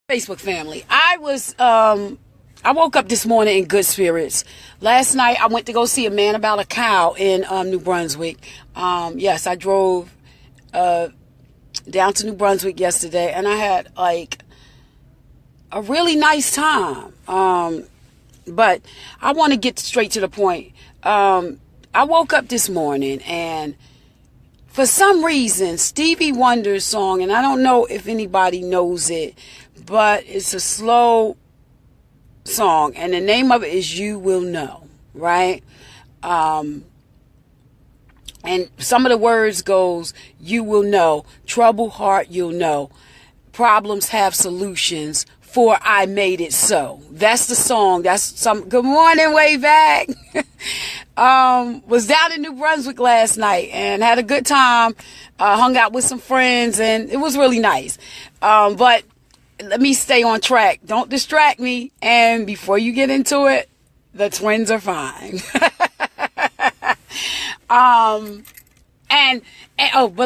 Facebook family. I woke up this morning in good spirits. Last night I went to go see A Man About a Cow in New Brunswick. Yes, I drove down to New Brunswick yesterday, and I had like a really nice time. But I want to get straight to the point. I woke up this morning, and for some reason, Stevie Wonder's song, and I don't know if anybody knows it, but it's a slow song, and the name of it is You Will Know, right? And some of the words goes, you will know, troubled heart you'll know, problems have solutions, for I made it so. That's the song. That's some. Good morning, way back. Was down in New Brunswick last night and had a good time. Hung out with some friends, and it was really nice. But let me stay on track. Don't distract me. And before you get into it, the twins are fine. But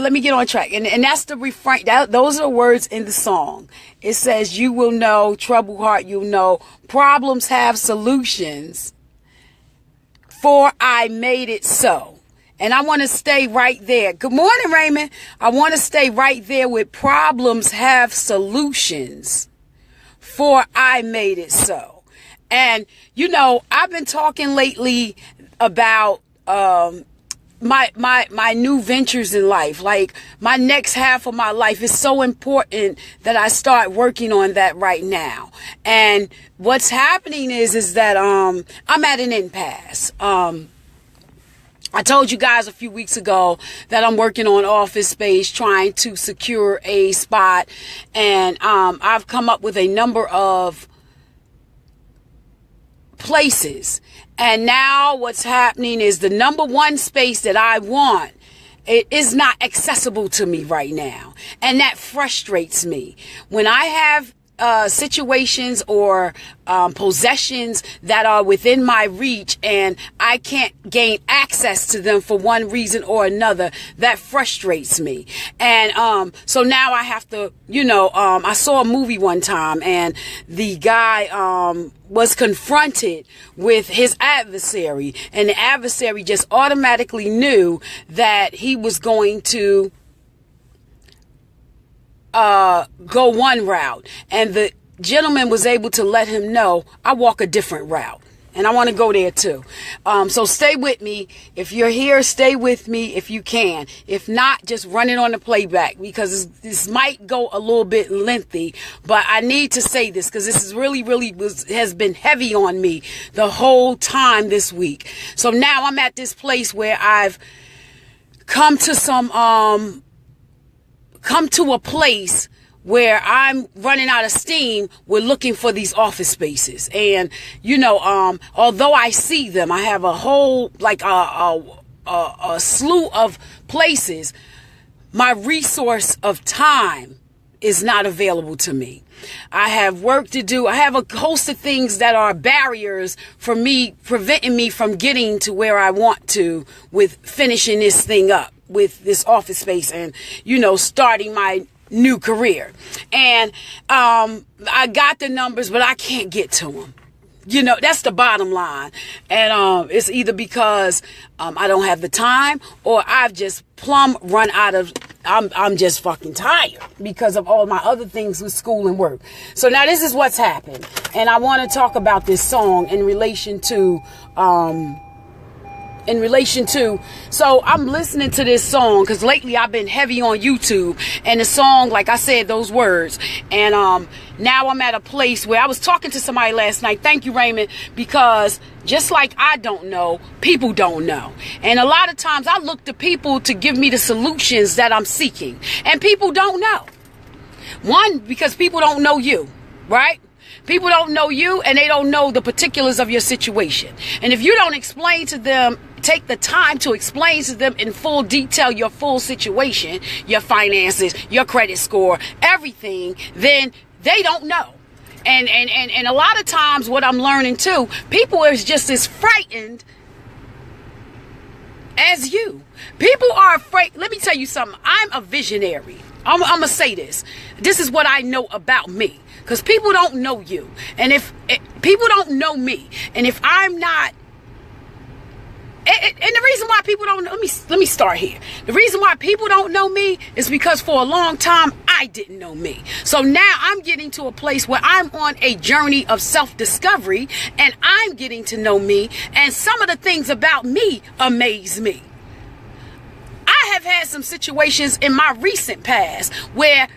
let me get on track. And that's the refrain. Those are the words in the song. It says, you will know, troubled heart, you'll know, problems have solutions, for I made it so. And I want to stay right there. Good morning, Raymond. I want to stay right there with problems have solutions, for I made it so. And, you know, I've been talking lately about my new ventures in life. Like, my next half of my life is so important that I start working on that right now. And what's happening is that I'm at an impasse. I told you guys a few weeks ago that I'm working on office space, trying to secure a spot, and I've come up with a number of places. And now what's happening is the number one space that I want, it is not accessible to me right now. And that frustrates me. When I have situations or possessions that are within my reach and I can't gain access to them for one reason or another, that frustrates me. And so now I have to, I saw a movie one time, and the guy was confronted with his adversary, and the adversary just automatically knew that he was going to go one route, and the gentleman was able to let him know, I walk a different route, and I want to go there too. So stay with me. If you're here, stay with me if you can. If not, just run it on the playback, because this might go a little bit lengthy, but I need to say this because this is really has been heavy on me the whole time this week. So now I'm at this place where I've come to a place where I'm running out of steam. We're looking for these office spaces. And, although I see them, I have a whole, like a slew of places, my resource of time is not available to me. I have work to do. I have a host of things that are barriers for me, preventing me from getting to where I want to with finishing this thing up, with this office space, and, starting my new career. And I got the numbers, but I can't get to them. That's the bottom line. And it's either because I don't have the time, or I've just plumb run out of, I'm just fucking tired because of all my other things with school and work. So now this is what's happened. And I want to talk about this song in relation to, so I'm listening to this song because lately I've been heavy on YouTube, and the song, like I said, those words. And now I'm at a place where I was talking to somebody last night. Thank you, Raymond, because just like I don't know, people don't know. And a lot of times I look to people to give me the solutions that I'm seeking, and people don't know. One, because people don't know you, right? People don't know you, and they don't know the particulars of your situation. And if you don't explain to them, take the time to explain to them in full detail your full situation, your finances, your credit score, everything, then they don't know. And a lot of times what I'm learning too, people are just as frightened as you. People are afraid. Let me tell you something. I'm a visionary. I'm going to say this. This is what I know about me. because people don't know you. And if people don't know me, and if I'm not, and the reason why people don't know, let me start here. The reason why people don't know me is because for a long time I didn't know me. So now I'm getting to a place where I'm on a journey of self-discovery, and I'm getting to know me, and some of the things about me amaze me. I have had some situations in my recent past where,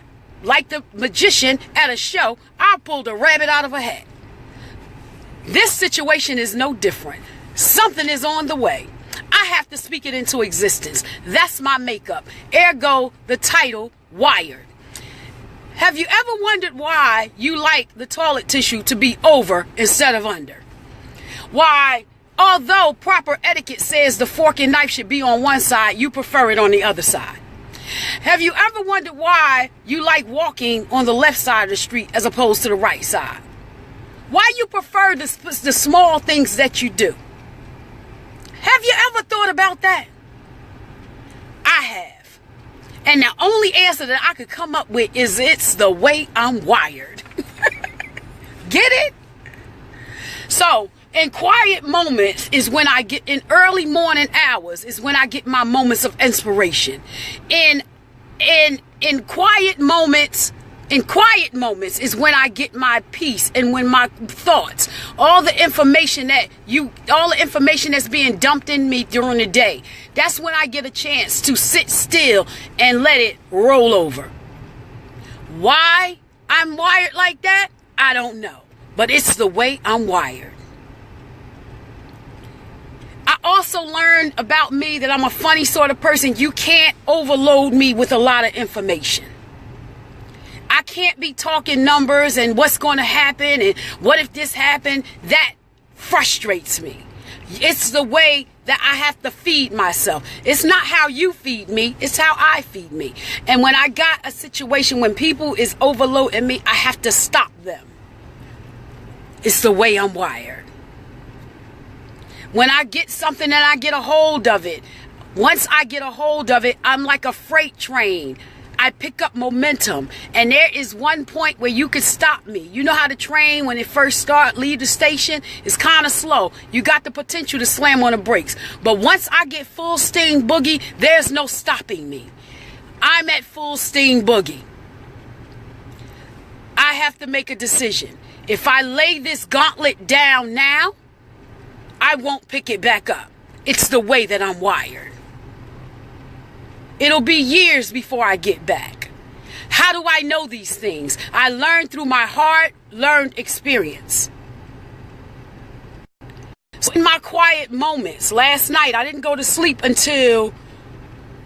like the magician at a show, I pulled a rabbit out of a hat. This situation is no different. Something is on the way. I have to speak it into existence. That's my makeup. Ergo, the title, Wired. Have you ever wondered why you like the toilet tissue to be over instead of under? Why, although proper etiquette says the fork and knife should be on one side, you prefer it on the other side? Have you ever wondered why you like walking on the left side of the street as opposed to the right side? Why you prefer the small things that you do? Have you ever thought about that? I have. And the only answer that I could come up with is it's the way I'm wired. Get it? So, in quiet moments is when I get, in early morning hours is when I get my moments of inspiration. In quiet moments is when I get my peace, and when my thoughts, all the information that's being dumped in me during the day, that's when I get a chance to sit still and let it roll over. Why I'm wired like that, I don't know, but it's the way I'm wired. I also learned about me that I'm a funny sort of person. You can't overload me with a lot of information. I can't be talking numbers and what's going to happen and what if this happened. That frustrates me. It's the way that I have to feed myself. It's not how you feed me, it's how I feed me. And when I got a situation when people is overloading me, I have to stop them. It's the way I'm wired. When I get something and I get a hold of it, once I get a hold of it, I'm like a freight train. I pick up momentum, and there is one point where you can stop me. You know how the train, when it first leave the station, is kind of slow. You got the potential to slam on the brakes. But once I get full steam boogie, there's no stopping me. I'm at full steam boogie. I have to make a decision. If I lay this gauntlet down now, I won't pick it back up. It's the way that I'm wired. It'll be years before I get back. How do I know these things? I learned through my hard-learned experience. So in my quiet moments, last night, I didn't go to sleep until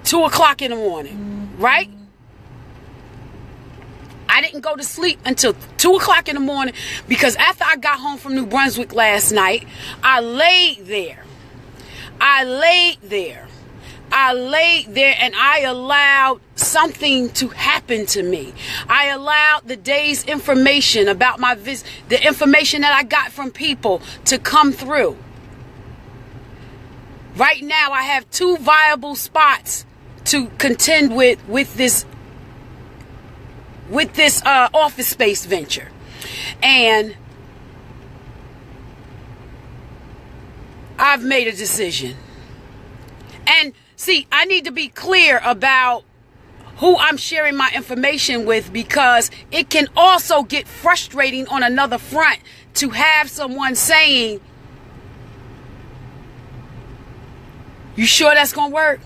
2 o'clock in the morning, right? I didn't go to sleep until 2 o'clock in the morning because after I got home from New Brunswick last night, I laid there and I allowed something to happen to me. I allowed the day's information about my visit, the information that I got from people to come through. Right now, I have 2 viable spots to contend with this office space venture. And I've made a decision. And see, I need to be clear about who I'm sharing my information with, because it can also get frustrating on another front to have someone saying, "You sure that's going to work?"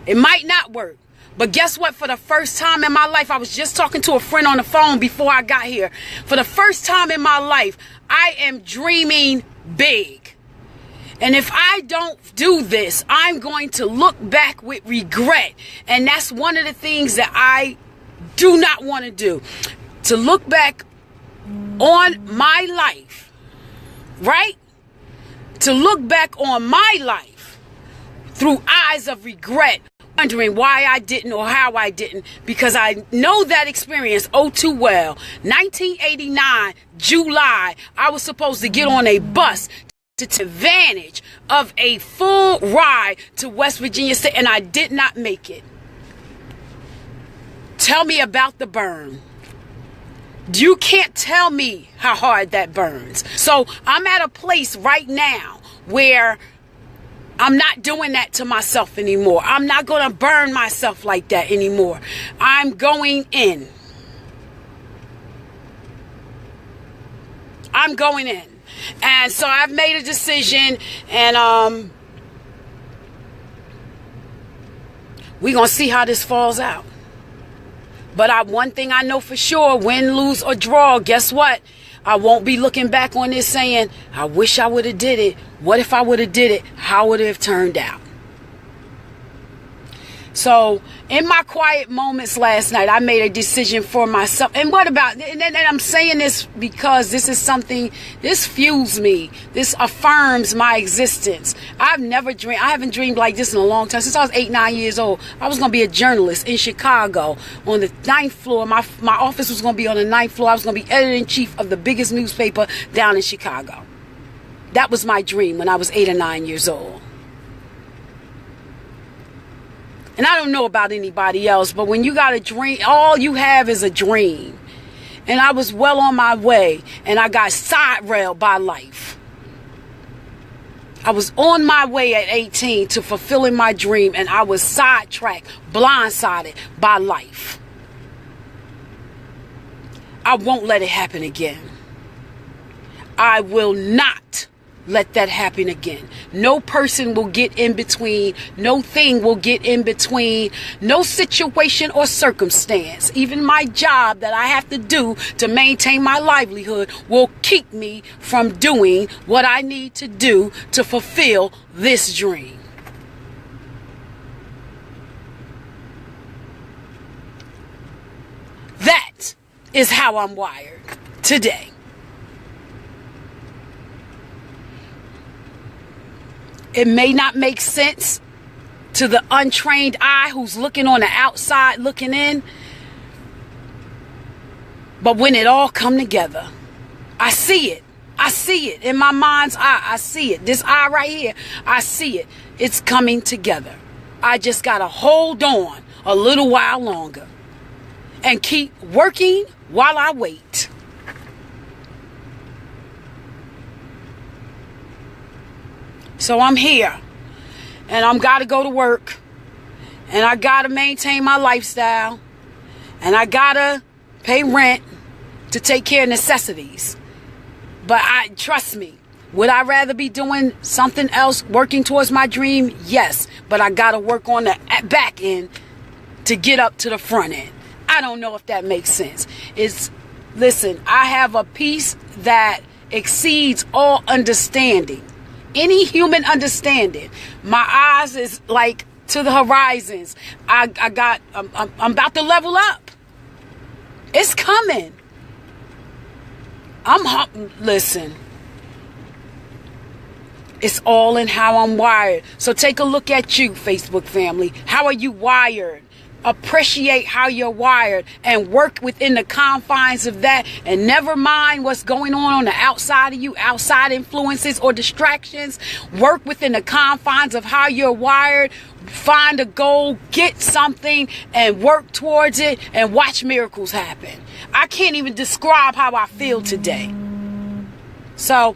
It might not work. But guess what? For the first time in my life, I was just talking to a friend on the phone before I got here. For the first time in my life, I am dreaming big. And if I don't do this, I'm going to look back with regret. And that's one of the things that I do not want to do. To look back on my life, right? To look back on my life through eyes of regret, wondering why I didn't or how I didn't, because I know that experience oh too well. 1989, July, I was supposed to get on a bus to take advantage of a full ride to West Virginia State, and I did not make it. Tell me about the burn. You can't tell me how hard that burns. So I'm at a place right now where I'm not doing that to myself anymore. I'm not going to burn myself like that anymore. I'm going in. I'm going in. And so I've made a decision, and we're going to see how this falls out. But one thing I know for sure, win, lose, or draw, guess what? I won't be looking back on this saying, I wish I would have did it. What if I would have did it? How would it have turned out? So in my quiet moments last night, I made a decision for myself. And what about, and I'm saying this because this is something, this fuels me. This affirms my existence. I haven't dreamed like this in a long time. Since I was 8, 9 years old, I was going to be a journalist in Chicago on the 9th floor. My office was going to be on the 9th floor. I was going to be editor-in-chief of the biggest newspaper down in Chicago. That was my dream when I was 8 or 9 years old. And I don't know about anybody else, but when you got a dream, all you have is a dream. And I was well on my way, and I got side-railed by life. I was on my way at 18 to fulfilling my dream, and I was sidetracked, blindsided by life. I won't let it happen again. I will not let that happen again. No person will get in between. No thing will get in between. No situation or circumstance, even my job that I have to do to maintain my livelihood, will keep me from doing what I need to do to fulfill this dream. That is how I'm wired today. It may not make sense to the untrained eye who's looking on the outside, looking in. But when it all come together, I see it. I see it in my mind's eye. I see it. This eye right here, I see it. It's coming together. I just got to hold on a little while longer and keep working while I wait. So I'm here, and I'm got to go to work, and I got to maintain my lifestyle, and I got to pay rent to take care of necessities. But trust me, would I rather be doing something else, working towards my dream? Yes, but I got to work on the back end to get up to the front end. I don't know if that makes sense. Listen, I have a peace that exceeds all understanding. Any human understanding. My eyes is like to the horizons. I'm about to level up. It's coming. Listen. It's all in how I'm wired. So take a look at you, Facebook family. How are you wired? Appreciate how you're wired and work within the confines of that, and never mind what's going on the outside of you, outside influences or distractions. Work within the confines of how you're wired. Find a goal, get something, and work towards it, and watch miracles happen. I can't even describe how I feel today. So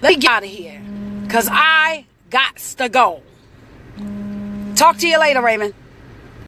let me get out of here, because I got to go. Talk to you later, Raymond.